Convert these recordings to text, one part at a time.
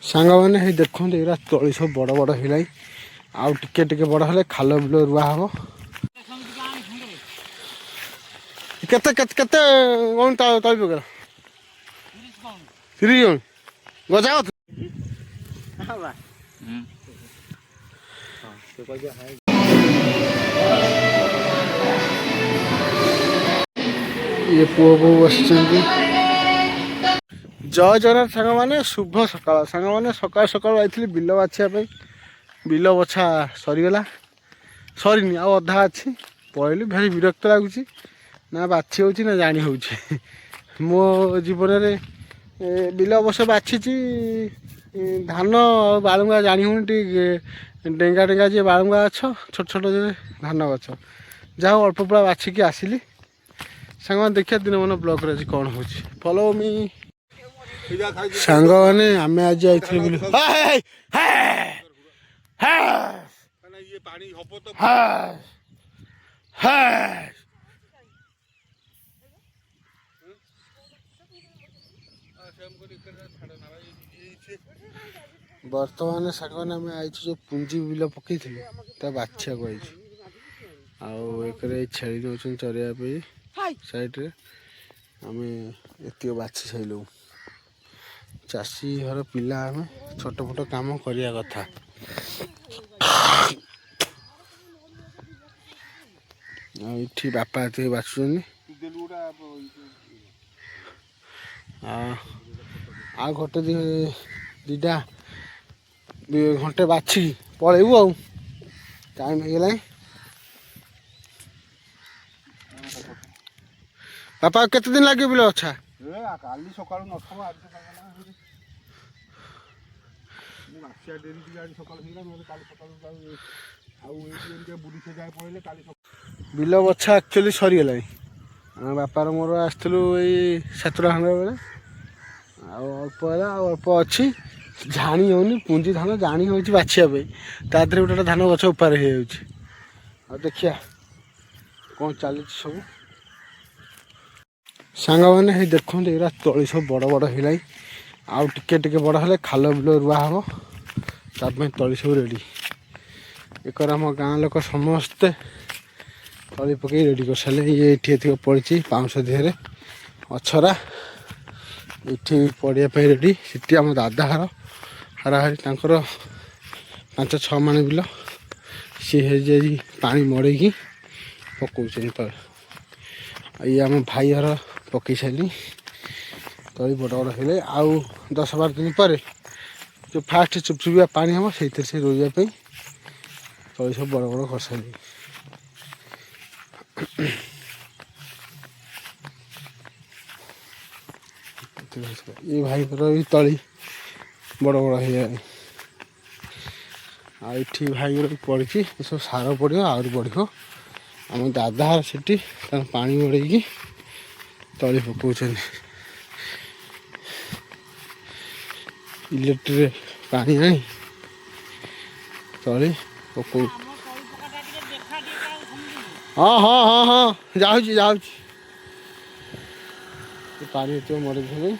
ସାଙ୍ଗମାନେ ହେଇ ଦେଖନ୍ତୁ ଏଗୁଡ଼ା ତଳି ସବୁ ବଡ଼ ବଡ଼ ହେଇଲାଣି। ଆଉ ଟିକେ ଟିକେ ବଡ଼ ହେଲେ ଖାଲ ବିଲ ରୁଆ ହବ। କେତେ କେତେ କେତେ କ'ଣ ତଳି ପକେଇଲ? 30 ଜଣ ଗଜା କଥା। ଇଏ ପୁଅ ବୋଉ ବସିଛନ୍ତି। ଜୟ ଜଗନ୍ନାଥ ସାଙ୍ଗମାନେ, ଶୁଭ ସକାଳ। ସାଙ୍ଗମାନେ ସକାଳୁ ସକାଳୁ ଯାଇଥିଲି ବିଲ ବାଛିବା ପାଇଁ। ବିଲ ବଛା ସରିଗଲା, ସରିନି ଆଉ ଅଧା ଅଛି। ପଳେଇଲି, ଭାରି ବିରକ୍ତ ଲାଗୁଛି। ନା ବାଛି ହେଉଛି ନା ଜାଣି ହେଉଛି। ମୋ ଜୀବନରେ ବିଲ ବର୍ଷ ବାଛିଛି, ଧାନ ଆଉ ବାଳୁଙ୍ଗା ଜାଣି ହେଉନି। ଟିକେ ଡେଙ୍ଗା ଡେଙ୍ଗା ଯିଏ ବାଳୁଙ୍ଗା ଗଛ, ଛୋଟ ଛୋଟ ଯିଏ ଧାନ ଗଛ। ଯାହା ହଉ ଅଳ୍ପ ପୁରା ବାଛିକି ଆସିଲି। ସାଙ୍ଗମାନେ ଦେଖିବା ଦିନମାନ ବ୍ଲଗ୍ରେ ଆଜି କ'ଣ ହେଉଛି। ଫଲୋ ମି। ସାଙ୍ଗମାନେ ଆମେ ଆଜି ଯାଇଥିଲୁ ବିଲ। ବର୍ତ୍ତମାନ ସାଙ୍ଗମାନେ ଆମେ ଆଇଛୁ ଯେଉଁ ପୁଞ୍ଜି ବିଲ ପକେଇଥିଲୁ ତା ବାଛିବାକୁ ଆଇଛୁ। ଆଉ ଏକରେ ଛେଳି ନେଉଛନ୍ତି ଚରିବା ପାଇଁ ସାଇଡ଼ରେ। ଆମେ ଏତିକି ବାଛି ସାରିଲୁ। ଚାଷୀ ଘର ପିଲା ଆମେ, ଛୋଟ ମୋଟ କାମ କରିବା କଥା। ଆଉ ଏଠି ବାପା ଏତିକି ବାଛୁଛନ୍ତି। ଆଉ ଗୋଟେ ଦୁଇଟା ଘଣ୍ଟେ ବାଛି ପଳେଇବୁ ଆଉ। ଟାଇମ୍ ହେଇଗଲାଣି। ବାପା କେତେ ଦିନ ଲାଗିବ ବିଲ ଅଛା? କାଲି ସକାଳୁ ନଥିବ, ଆଜି ବାଛିଆ ଡେରି ଟିକେ ଆଜି ସକାଳୁ ହେଇଗଲା, ନହେଲେ କାଲି ସକାଳୁ ଆଉ ଏଇଠି ବୁଢ଼ୀ ସେ ଯାଏ ପଳେଇଲେ କାଲି ସକାଳୁ। ବିଲ ବଛା ଆକ୍ଚୁଆଲି ସରିଗଲାଣି। ଆମ ବାପାର ମୋର ଆସିଥିଲୁ ଏଇ 7ଟା ଖଣ୍ଡେ ବେଳେ। ଆଉ ଅଳ୍ପ ହେଲା, ଆଉ ଅଳ୍ପ ଅଛି। ଜାଣି ହେଉନି, ପୁଞ୍ଜି ଧାନ ଜାଣି ହେଉଛି ବାଛିବା ପାଇଁ। ତା ଦେହରେ ଗୋଟେ ଗୋଟେ ଧାନ ଗଛ ଉପାର ହେଇଯାଉଛି। ଆଉ ଦେଖିବା କ'ଣ ଚାଲିଛି ସବୁ। ସାଙ୍ଗମାନେ ହେଇ ଦେଖନ୍ତୁ ଏଗୁଡ଼ା ତଳି ସବୁ ବଡ଼ ବଡ଼ ହେଇଲାଣି। ଆଉ ଟିକେ ଟିକେ ବଡ଼ ହେଲେ ଖାଲ ବିଲ ରୁଆ ହବ। ତା ପାଇଁ ତଳି ସବୁ ରେଡ଼ି। ଏକରେ ଆମ ଗାଁ ଲୋକ ସମସ୍ତେ ତଳି ପକେଇ ରେଡ଼ି କରିସାରିଲେ। ଇଏ ଏଠି ଏତିକ ପଡ଼ିଛି ପାଉଁଶ ଦେହରେ ଅଛରା। ଏଠି ପଡ଼ିବା ପାଇଁ ରେଡ଼ି। ସେଠି ଆମ ଦାଦା ଘର ହାରାହାରି ତାଙ୍କର 5-6 ମାଣ ବିଲ। ସିଏ ହେଇଯାଇ ପାଣି ମଡ଼େଇକି ପକଉଛନ୍ତି ତଳି। ଇଏ ଆମ ଭାଇ ଘର ପକେଇ ସାରିଲି। ତଳି ବଡ଼ ବଡ଼ ହେଲେ ଆଉ 10-12 ଦିନ ପରେ ଯେଉଁ ଫାଷ୍ଟ ଚୁପଚୁପିଆ ପାଣି ହେବ ସେଇଥିରେ ସେ ରୋଇବା ପାଇଁ ତଳି ସବୁ ବଡ଼ ବଡ଼ କରିସାରିଲି। ଏ ଭାଇଙ୍କର ବି ତଳି ବଡ଼ ବଡ଼ ହେଇଗଲାଣି। ଆଉ ଏଠି ଭାଇଙ୍କର ବି ପଡ଼ିଛି, ଏସବୁ ସାର ପଡ଼ିବ, ଆହୁରି ବଢ଼ିବ। ଆମ ଦାଦା ସେଠି ତାଙ୍କ ପାଣି ମଡ଼େଇକି ତଳି ପକଉଛନ୍ତି। ଇଲେକ୍ଟ୍ରିରେ ପାଣି ଆଣି ତଳି ପକଉ। ହଁ ହଁ ହଁ ହଁ ଯାଉଛି ଯାଉଛି। ପାଣି ଏତିକ ମଡ଼େଇଦେବେ,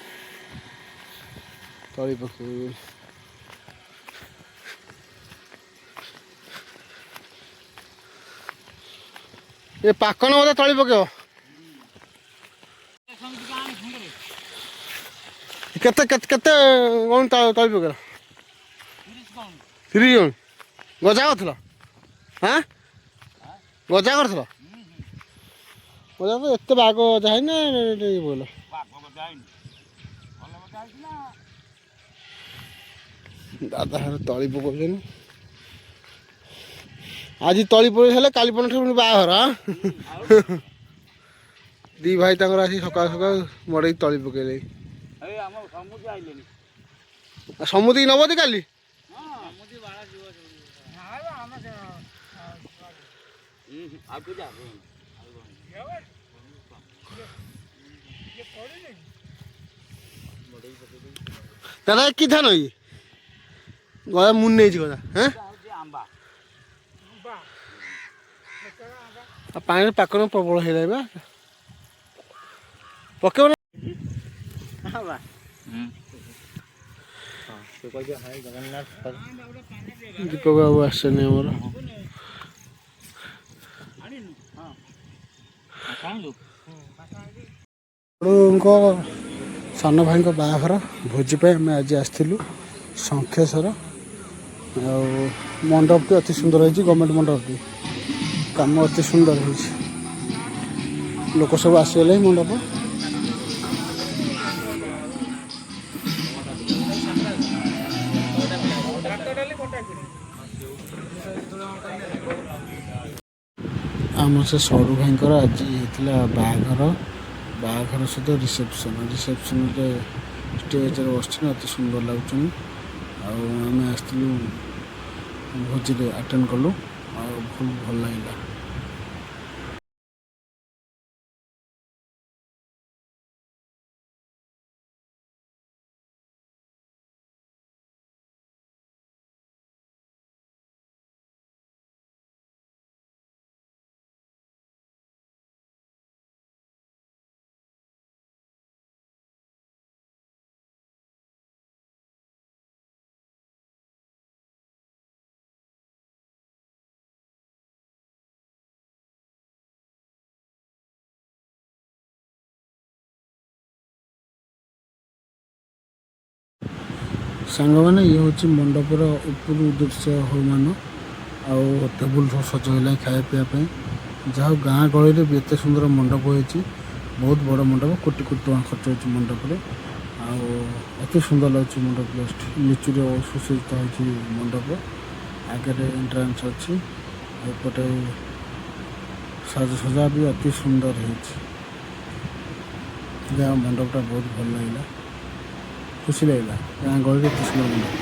ତଳି ପକେଇବେ। ଏ ପାକନ ବୋଧେ ତଳି ପକେଇବ। କେତେ କେତେ କେତେ କ'ଣ ତଳି ପକେଇଲ? 30 ଜଣ ଗଜା କରିଥିଲ? ଗଜା କରିଥିଲ? ଗଜା ତ ଏତେ ବାଗ ଗଜା ହେଇନି, ଇଏ ପକେଇଲ। ଦାଦା ଘର ତଳି ପକଉଛନ୍ତି। ଆଜି ତଳି ପକେଇ ହେଲେ କାଲି ପଣଠୁ ବାହାଘର। ଦି ଭାଇ ତାଙ୍କର ଆସି ସକାଳୁ ସକାଳୁ ମଡ଼େଇ ତଳି ପକେଇଲେ। ସମୁଦ୍ରକୁ ନବତି କାଲି? ଦାଦା କି ଧାନ ଇଏ ଗଲା ମୁଁ ନେଇଛି କଥା। ଆଉ ପାଣିରେ ପାକନ ପ୍ରବଳ ହେଇଲାଣି ବା। ପକେଇବ ନା? ଦୀପକ ବାବୁ ଆସିଛନ୍ତି ଆମର। ବଡ଼ଙ୍କ ସାନ ଭାଇଙ୍କ ବାହାଘର ଭୋଜି ପାଇଁ ଆମେ ଆଜି ଆସିଥିଲୁ ଶଙ୍ଖେଶ୍ୱର। ଆଉ ମଣ୍ଡପଟି ଅତି ସୁନ୍ଦର ହେଇଛି, ଗଭର୍ଣ୍ଣମେଣ୍ଟ ମଣ୍ଡପଟି କାମ ଅତି ସୁନ୍ଦର ହେଇଛି। ଲୋକ ସବୁ ଆସିଗଲେ ମଣ୍ଡପ। ଆମ ସେ ସରୁ ଭାଇଙ୍କର ଆଜି ହେଇଥିଲା ବାହାଘର। ବାହାଘର ସହିତ ରିସେପସନ୍ରେ ଷ୍ଟେଜ୍ରେ ବସିଛନ୍ତି, ଅତି ସୁନ୍ଦର ଲାଗୁଛନ୍ତି। ଆଉ ଆମେ ଆସିଥିଲୁ ଭୋଜିରେ ଆଟେଣ୍ଡ କଲୁ, ଆଉ ଭଲ ଲାଗିଲା। ସାଙ୍ଗମାନେ ଇଏ ହେଉଛି ମଣ୍ଡପର ଉପରୁ ଦୃଶ୍ୟ ହଉମାନ। ଆଉ ଟେବୁଲ ସବୁ ସଜ ହେଲା ଖାଇବା ପିଇବା ପାଇଁ। ଯାହା ହଉ ଗାଁ ଗହଳିରେ ବି ଏତେ ସୁନ୍ଦର ମଣ୍ଡପ ହେଇଛି। ବହୁତ ବଡ଼ ମଣ୍ଡପ, କୋଟି କୋଟି ଟଙ୍କା ଖର୍ଚ୍ଚ ହେଉଛି ମଣ୍ଡପରେ। ଆଉ ଅତି ସୁନ୍ଦର ଲାଗୁଛି ମଣ୍ଡପ। ନିଚୁରେ ସୁସଜ୍ଜିତ ହେଇଛି ମଣ୍ଡପ। ଆଗରେ ଏଣ୍ଟ୍ରାନ୍ସ ଅଛି, ଏପଟେ ସାଜସଜା ବି ଅତି ସୁନ୍ଦର ହେଇଛି। ଯାହା ମଣ୍ଡପଟା ବହୁତ ଭଲ ଲାଗିଲା, ଖୁସି ଲାଗିଲା। ଗାଁ ଗହଳିରେ ଏତେ ସୁନ୍ଦର ମଣ୍ଡପ।